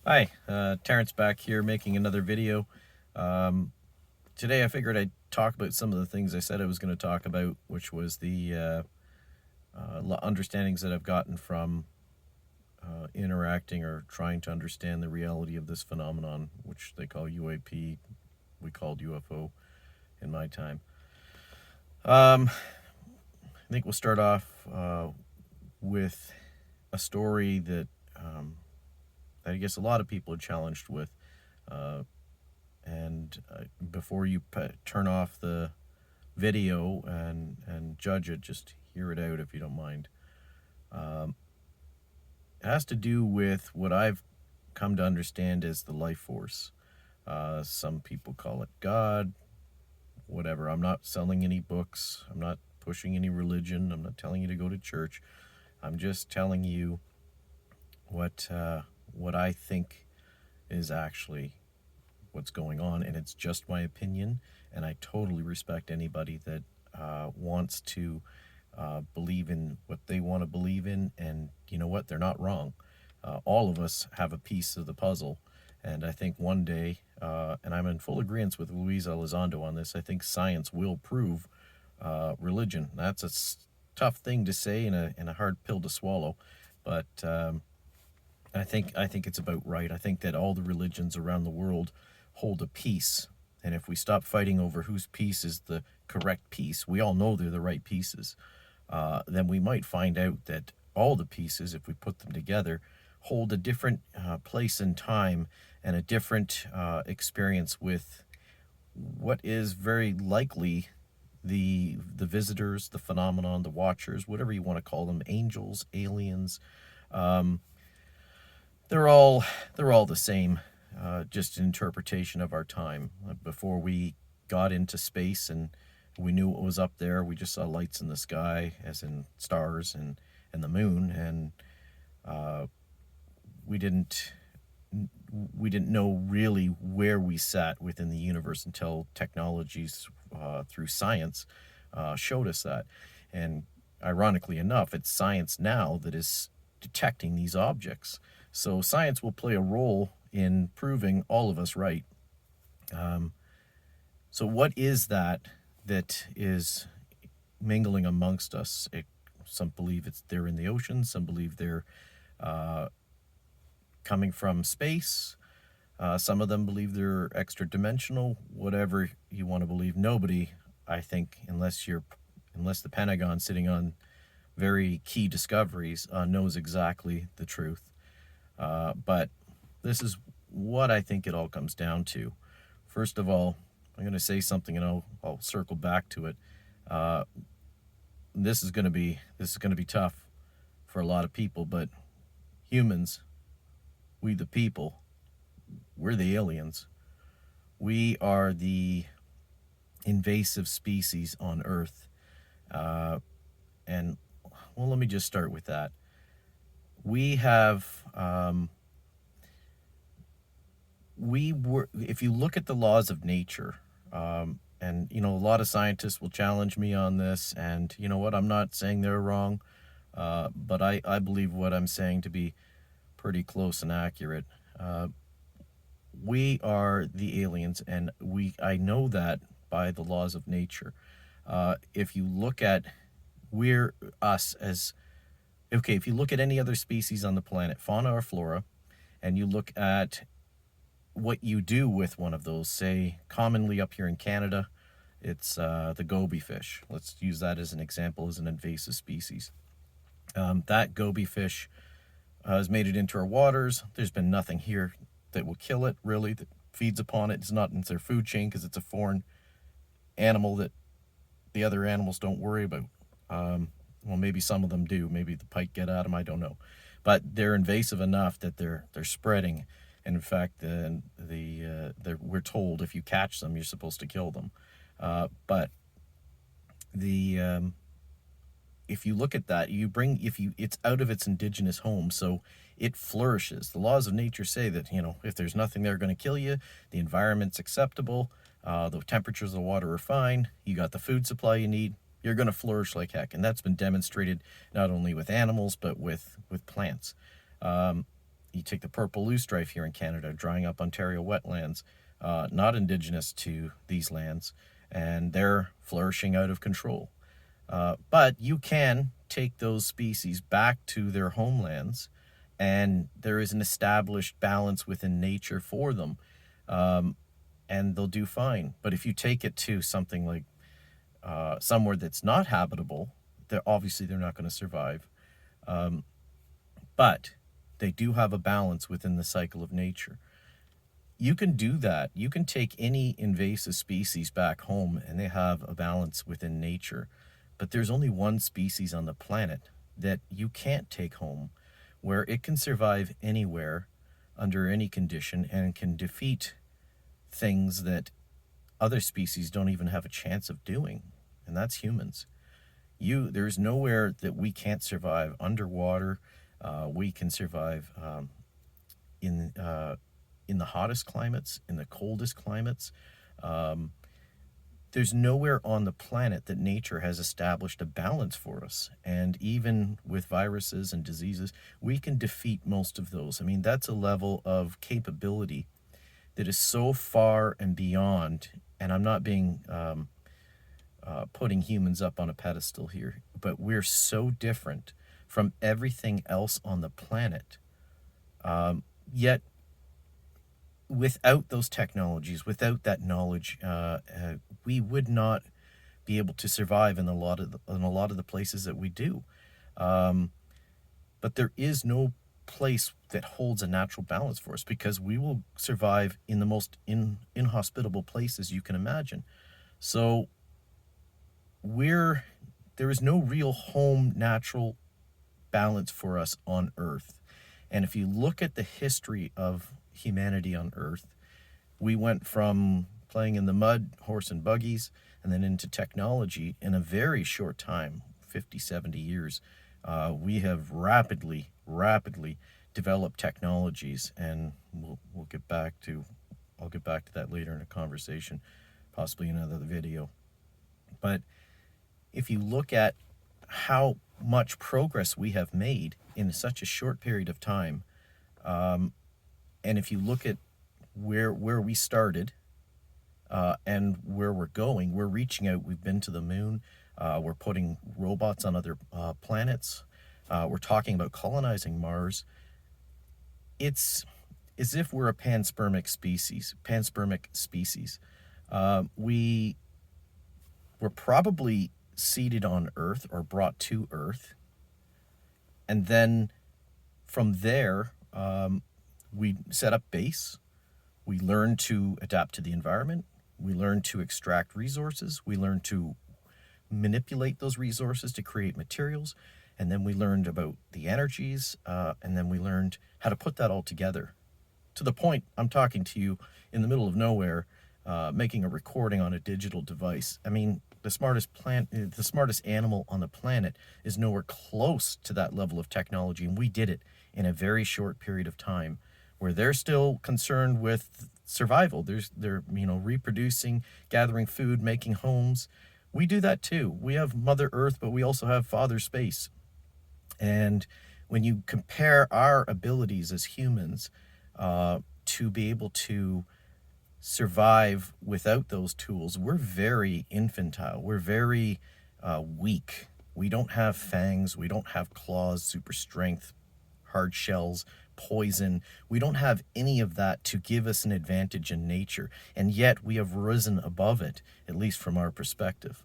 Hi, Terrence back here making another video. Um, Today I figured I'd talk about some of the things I said I was going to talk about, which was the understandings that I've gotten from interacting or trying to understand the reality of this phenomenon, which they call UAP. We called UFO in my time. I think we'll start off with a story that I guess a lot of people are challenged with. Uh, and Before you turn off the video and judge it, just hear it out if you don't mind. It has to do with what I've come to understand as the life force. Some people call it God, whatever. I'm not selling any books. I'm not pushing any religion. I'm not telling you to go to church. I'm just telling you what I think is actually what's going on, and it's just my opinion. And I totally respect anybody that wants to believe in what they want to believe in, and you know what? They're not wrong. All of us have a piece of the puzzle, and I think one day, and I'm in full agreement with Luis Elizondo on this. I think science will prove religion. That's a tough thing to say and a hard pill to swallow, but I think it's about right. I think that all the religions around the world hold a piece, and if we stop fighting over whose piece is the correct piece, we all know they're the right pieces. Then we might find out that all the pieces, if we put them together, hold a different place in time and a different experience with what is very likely the visitors, the phenomenon, the watchers, whatever you want to call them, angels, aliens. Um, they're all the same, just an interpretation of our time. Before we got into space and we knew what was up there, we just saw lights in the sky, as in stars and the moon, and uh, we didn't we didn't know really where we sat within the universe until technologies through science showed us that. And ironically enough, it's science now that is detecting these objects. So science will play a role in proving all of us right. Um, so what is that is mingling amongst us? Some believe they're in the ocean. Some believe they're uh, coming from space. Some of them believe they're extra dimensional. Whatever you want to believe, nobody, I think, unless the Pentagon sitting on very key discoveries, knows exactly the truth. But this is what I think it all comes down to. First of all, I'm going to say something, and I'll circle back to it. Uh, this is going to be tough for a lot of people, but humans, we the people, we're the aliens. We are the invasive species on Earth, uh, and well, let me just start with that. We have we were If you look at the laws of nature, and a lot of scientists will challenge me on this, and you know what, I'm not saying they're wrong, but I believe what I'm saying to be pretty close and accurate. uh, we are the aliens, and I know that by the laws of nature. If you look at we're us as okay, if you look at any other species on the planet, fauna or flora, and you look at what you do with one of those, say, commonly up here in Canada, it's the goby fish. Let's use that as an example, as an invasive species. That goby fish has made it into our waters. There's been nothing here that will kill it, really, that feeds upon it. It's not in their food chain because it's a foreign animal that the other animals don't worry about. Well, maybe some of them do. Maybe the pike get at them. I don't know, but they're invasive enough that they're spreading. And in fact, we're told if you catch them, you're supposed to kill them. But the if you look at that, it's out of its indigenous home, so it flourishes. The laws of nature say that if there's nothing there going to kill you, the environment's acceptable, the temperatures of the water are fine, you got the food supply you need, you're going to flourish like heck, and that's been demonstrated not only with animals but with plants. Um, You take the purple loosestrife here in Canada, drying up Ontario wetlands, not indigenous to these lands, and they're flourishing out of control. But you can take those species back to their homelands, and there is an established balance within nature for them, and they'll do fine. But if you take it to something like somewhere that's not habitable, they're not going to survive. But they do have a balance within the cycle of nature. You can do that. You can take any invasive species back home and they have a balance within nature. But there's only one species on the planet that you can't take home, where it can survive anywhere under any condition and can defeat things that other species don't even have a chance of doing, and that's humans. There's nowhere that we can't survive underwater. We can survive in the hottest climates, in the coldest climates. There's nowhere on the planet that nature has established a balance for us. And even with viruses and diseases, we can defeat most of those. I mean, that's a level of capability that is so far and beyond. And I'm not being putting humans up on a pedestal here, but we're so different from everything else on the planet. Yet, without those technologies, without that knowledge, we would not be able to survive in a lot of the places that we do. But there is no place that holds a natural balance for us, because we will survive in the most inhospitable places you can imagine. So there is no real home natural balance for us on Earth. And if you look at the history of humanity on Earth, we went from playing in the mud, horse and buggies, and then into technology in a very short time, 50, 70 years. We have rapidly developed technologies, and I'll get back to that later in a conversation, possibly in another video. But if you look at how much progress we have made in such a short period of time, and if you look at where we started and where we're going, we're reaching out. We've been to the moon. We're putting robots on other planets. We're talking about colonizing Mars. It's as if we're a panspermic species. We're probably seeded on Earth or brought to Earth, and then from there we set up base. We learn to adapt to the environment. We learn to extract resources. We learn to manipulate those resources to create materials. And then we learned about the energies, and then we learned how to put that all together. To the point I'm talking to you in the middle of nowhere, making a recording on a digital device. I mean, the smartest animal on the planet is nowhere close to that level of technology, and we did it in a very short period of time, where they're still concerned with survival. They're reproducing, gathering food, making homes. We do that too. We have Mother Earth, but we also have Father Space. And when you compare our abilities as humans to be able to survive without those tools, we're very infantile. We're very weak. We don't have fangs. We don't have claws, super strength, hard shells, poison. We don't have any of that to give us an advantage in nature. And yet we have risen above it, at least from our perspective.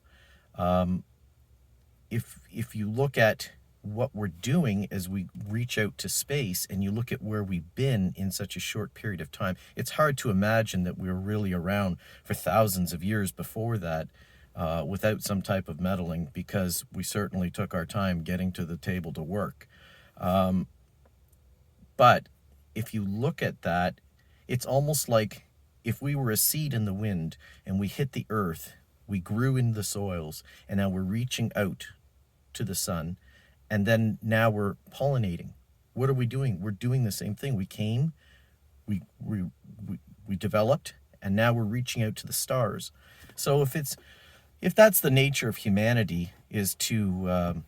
If you look at what we're doing as we reach out to space, and you look at where we've been in such a short period of time, it's hard to imagine that we were really around for thousands of years before that without some type of meddling, because we certainly took our time getting to the table to work. But if you look at that, it's almost like if we were a seed in the wind and we hit the earth, we grew in the soils, and now we're reaching out to the sun, and then now we're pollinating. What are we doing? We're doing the same thing. We came, we developed, and now we're reaching out to the stars. So if that's the nature of humanity, is to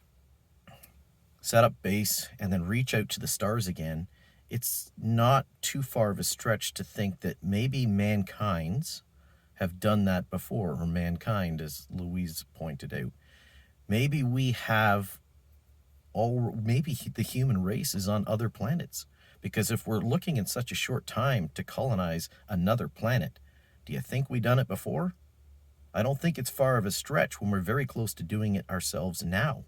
set up base and then reach out to the stars again, it's not too far of a stretch to think that maybe mankind's have done that before, or mankind, as Louise pointed out. Maybe we have maybe the human race is on other planets. Because if we're looking in such a short time to colonize another planet, do you think we done it before? I don't think it's far of a stretch when we're very close to doing it ourselves now.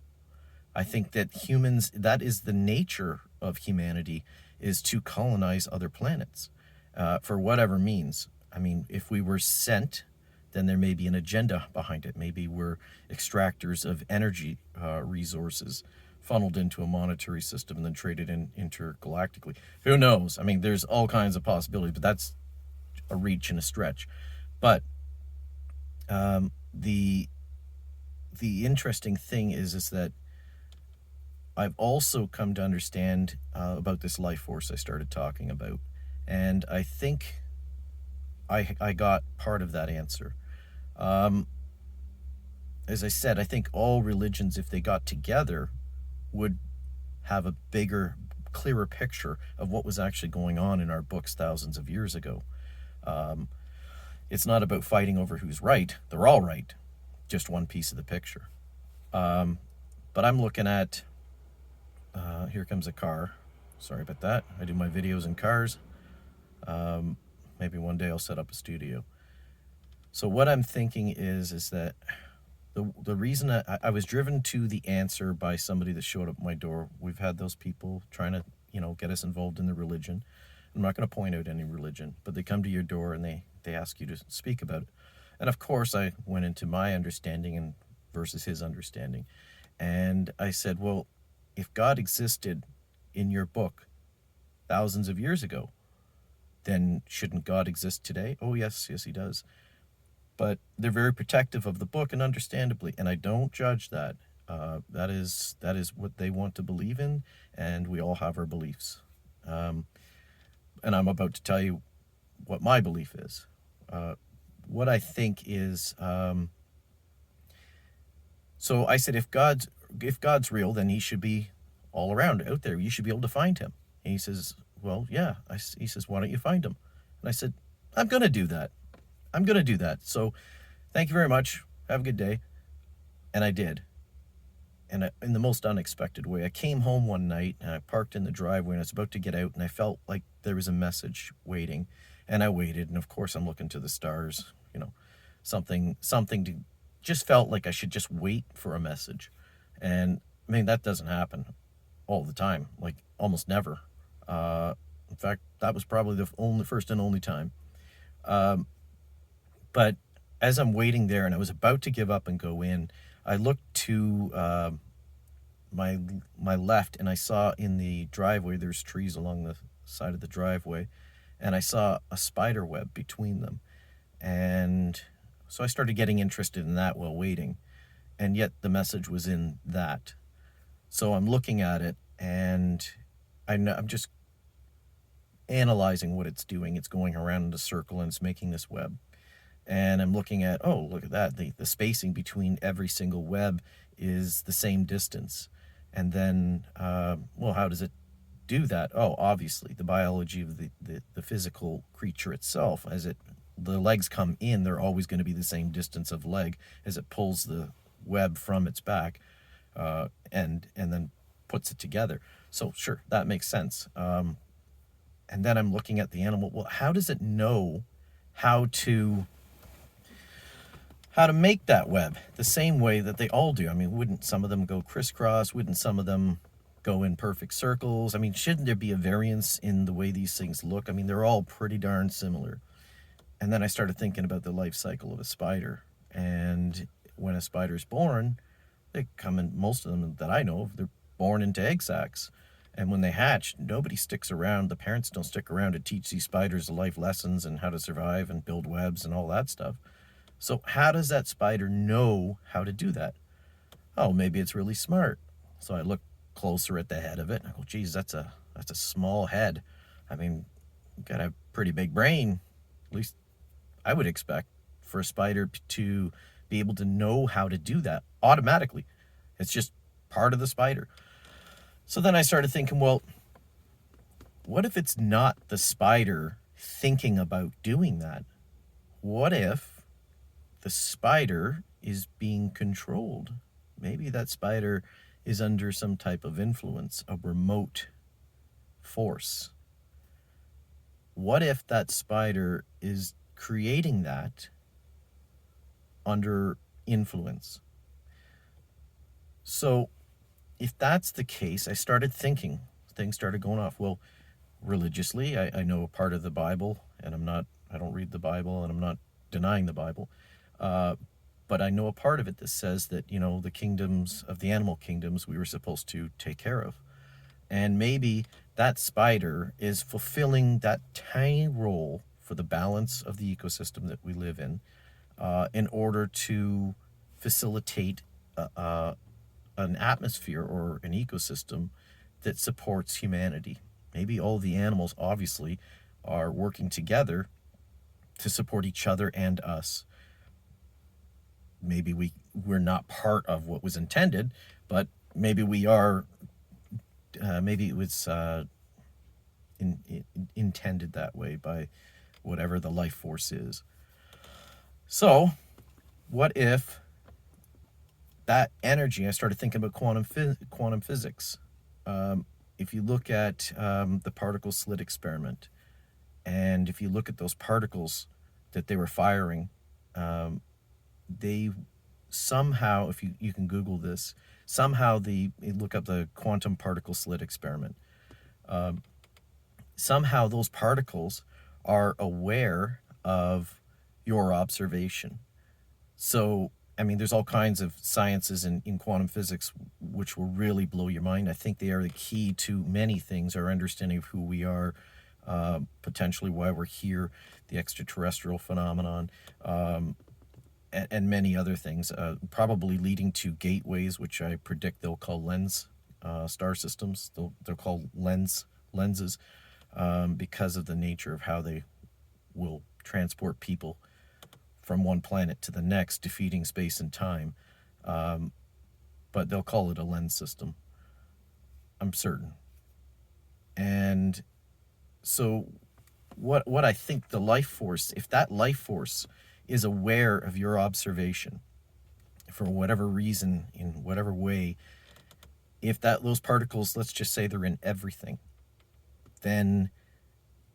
I think that humans, that is the nature of humanity, is to colonize other planets for whatever means. I mean, if we were sent, then there may be an agenda behind it. Maybe we're extractors of energy resources funneled into a monetary system and then traded in intergalactically. Who knows? I mean, there's all kinds of possibilities, but that's a reach and a stretch. But the interesting thing is that I've also come to understand about this life force I started talking about, and I think I got part of that answer. As I said, I think all religions, if they got together, would have a bigger, clearer picture of what was actually going on in our books thousands of years ago. It's not about fighting over who's right. They're all right. Just one piece of the picture. But I'm looking at, here comes a car. Sorry about that. I do my videos in cars. Maybe one day I'll set up a studio. So what I'm thinking is that the reason I was driven to the answer by somebody that showed up at my door. We've had those people trying to, get us involved in the religion. I'm not going to point out any religion, but they come to your door and they ask you to speak about it. And of course, I went into my understanding and versus his understanding. And I said, well, if God existed in your book thousands of years ago, then shouldn't God exist today? Oh, yes, he does. But they're very protective of the book, and understandably, and I don't judge that. That is what they want to believe in, and we all have our beliefs. And I'm about to tell you what my belief is. What I think is, so I said, if God's real, then he should be all around out there. You should be able to find him. And he says, well, yeah. He says, why don't you find him? And I said, I'm going to do that. So thank you very much. Have a good day. And I did. And in the most unexpected way. I came home one night and I parked in the driveway and I was about to get out and I felt like there was a message waiting. And I waited. And of course I'm looking to the stars, something to just felt like I should just wait for a message. And I mean, that doesn't happen all the time, like almost never. In fact, that was probably the first and only time. But as I'm waiting there and I was about to give up and go in, I looked to my left and I saw in the driveway, there's trees along the side of the driveway, and I saw a spider web between them. And so I started getting interested in that while waiting. And yet the message was in that. So I'm looking at it and I'm just analyzing what it's doing. It's going around in a circle and it's making this web. And I'm looking at, oh, look at that. The spacing between every single web is the same distance. And then, well, how does it do that? Oh, obviously, the biology of the physical creature itself. As the legs come in, they're always going to be the same distance of leg as it pulls the web from its back and then puts it together. So, sure, that makes sense. And then I'm looking at the animal. Well, how does it know how to make that web the same way that they all do? I mean, wouldn't some of them go crisscross? Wouldn't some of them go in perfect circles? I mean, shouldn't there be a variance in the way these things look? I mean, they're all pretty darn similar. And then I started thinking about the life cycle of a spider. And when a spider's born, they come in, most of them that I know of, they're born into egg sacs. And when they hatch, nobody sticks around. The parents don't stick around to teach these spiders the life lessons and how to survive and build webs and all that stuff. So how does that spider know how to do that? Oh, maybe it's really smart. So I look closer at the head of it. And I go, geez, that's a small head. I mean, you've got a pretty big brain. At least I would expect for a spider to be able to know how to do that automatically. It's just part of the spider. So then I started thinking, well, What if it's not the spider thinking about doing that? What if the spider is being controlled? Maybe that spider is under some type of influence, a remote force. What if that spider is creating that under influence? So, if that's the case, I started thinking, things started going off. Well, religiously, I know a part of the Bible, and I don't read the Bible, and I'm not denying the Bible. Uh, but I know a part of it that says that, the kingdoms of the animal kingdoms we were supposed to take care of. And maybe that spider is fulfilling that tiny role for the balance of the ecosystem that we live in order to facilitate an atmosphere or an ecosystem that supports humanity. Maybe all the animals, obviously, are working together to support each other and us. Maybe we're not part of what was intended, but maybe we are. Maybe it was intended that way by whatever the life force is. So, what if that energy? I started thinking about quantum physics. If you look at the particle slit experiment, and if you look at those particles that they were firing, they somehow, if you can Google this, somehow look up the quantum particle slit experiment. Somehow those particles are aware of your observation. So, I mean, there's all kinds of sciences in quantum physics which will really blow your mind. I think they are the key to many things, our understanding of who we are, potentially why we're here, the extraterrestrial phenomenon, and many other things, probably leading to gateways, which I predict they'll call lens star systems. They'll call lenses because of the nature of how they will transport people from one planet to the next, defeating space and time. But they'll call it a lens system, I'm certain. And so what I think the life force, if that life force is aware of your observation for whatever reason, in whatever way, if those particles, let's just say they're in everything, then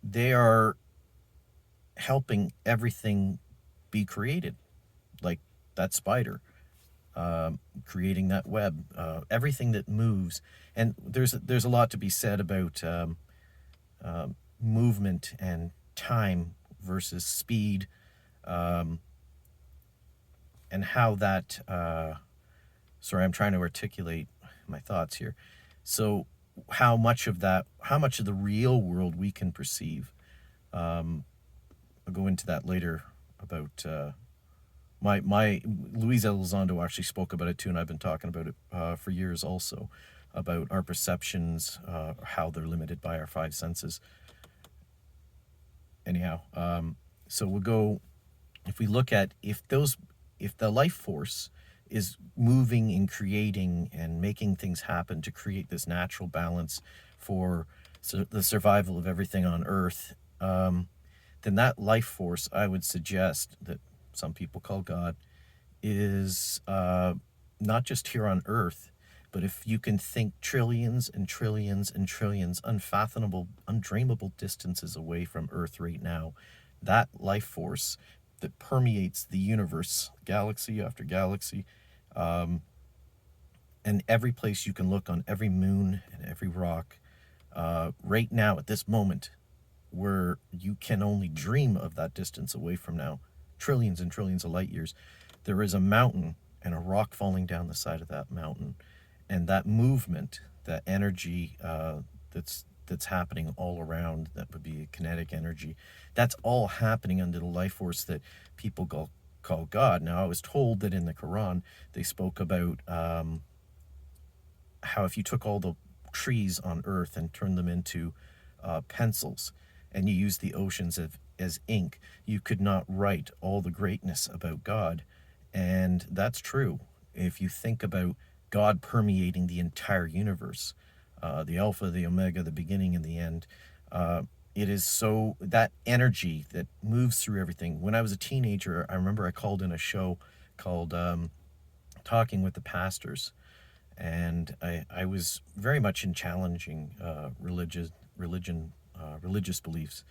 they are helping everything be created, like that spider creating that web, everything that moves. And there's a lot to be said about movement and time versus speed, and how that. Sorry, I'm trying to articulate my thoughts here. So, how much of the real world we can perceive. I'll go into that later about my Luis Elizondo actually spoke about it too, and I've been talking about it for years also, about our perceptions, how they're limited by our five senses. Anyhow, so we'll go, if we look at if the life force is moving and creating and making things happen to create this natural balance for the survival of everything on Earth, then that life force, I would suggest, that some people call God, is not just here on Earth, but if you can think trillions and trillions and trillions, unfathomable, undreamable distances away from Earth right now, that life force that permeates the universe, galaxy after galaxy, and every place you can look, on every moon and every rock, right now at this moment, where you can only dream of that distance away from now, trillions and trillions of light years, there is a mountain and a rock falling down the side of that mountain. And that movement, that energy that's happening all around, that would be kinetic energy, that's all happening under the life force that people call God. Now, I was told that in the Quran, they spoke about how if you took all the trees on Earth and turned them into pencils, and you used the oceans as ink, you could not write all the greatness about God. And that's true. If you think about God permeating the entire universe, the Alpha, the Omega, the beginning and the end, It is so, that energy that moves through everything. When I was a teenager, I remember I called in a show called Talking with the Pastors, and I was very much in challenging religious beliefs,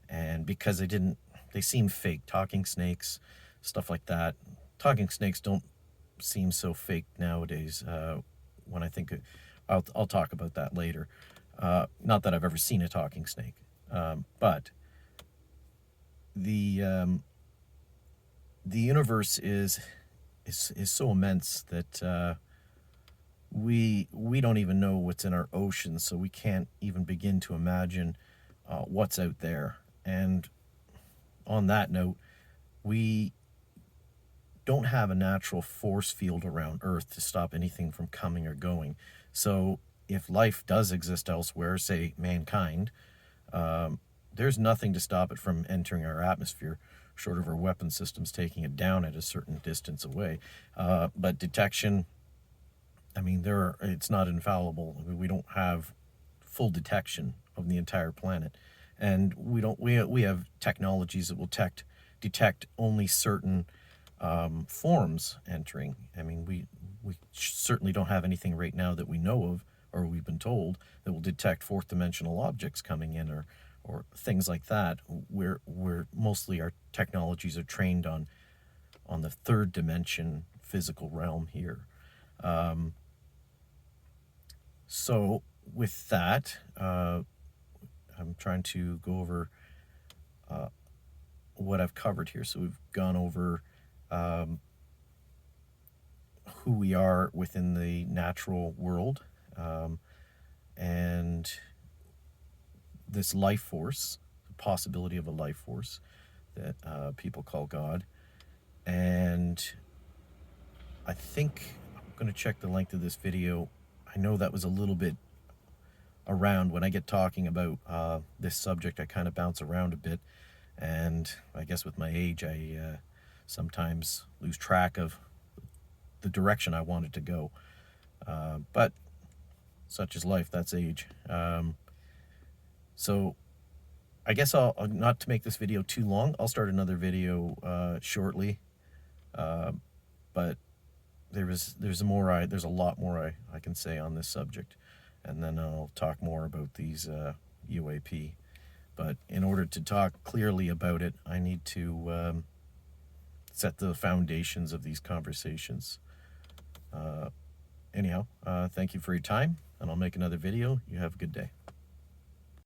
and because they seem fake. Talking snakes, stuff like that. Talking snakes don't seem so fake nowadays. When I think, I'll talk about that later. Not that I've ever seen a talking snake, but the um, the universe is so immense that we don't even know what's in our oceans, so we can't even begin to imagine what's out there. And on that note, we don't have a natural force field around Earth to stop anything from coming or going. So if life does exist elsewhere, say mankind, there's nothing to stop it from entering our atmosphere, short of our weapon systems taking it down at a certain distance away. But detection, I mean, it's not infallible. I mean, we don't have full detection of the entire planet, and we have technologies that will detect only certain forms entering. I mean, we certainly don't have anything right now that we know of, or we've been told, that will detect fourth dimensional objects coming in, or things like that. Where mostly our technologies are trained on the third dimension physical realm here. So with that, I'm trying to go over what I've covered here. So we've gone over who we are within the natural world, and this life force, the possibility of a life force that people call God. And I think I'm going to check the length of this video. I know that was a little bit around. When I get talking about this subject, I kind of bounce around a bit, and I guess with my age, I sometimes lose track of the direction I wanted to go. But such is life. That's age. So I guess I'll not to make this video too long. I'll start another video shortly. But there's a lot more I can say on this subject, and then I'll talk more about these UAP. But in order to talk clearly about it, I need to set the foundations of these conversations. Anyhow, thank you for your time, and I'll make another video. You have a good day.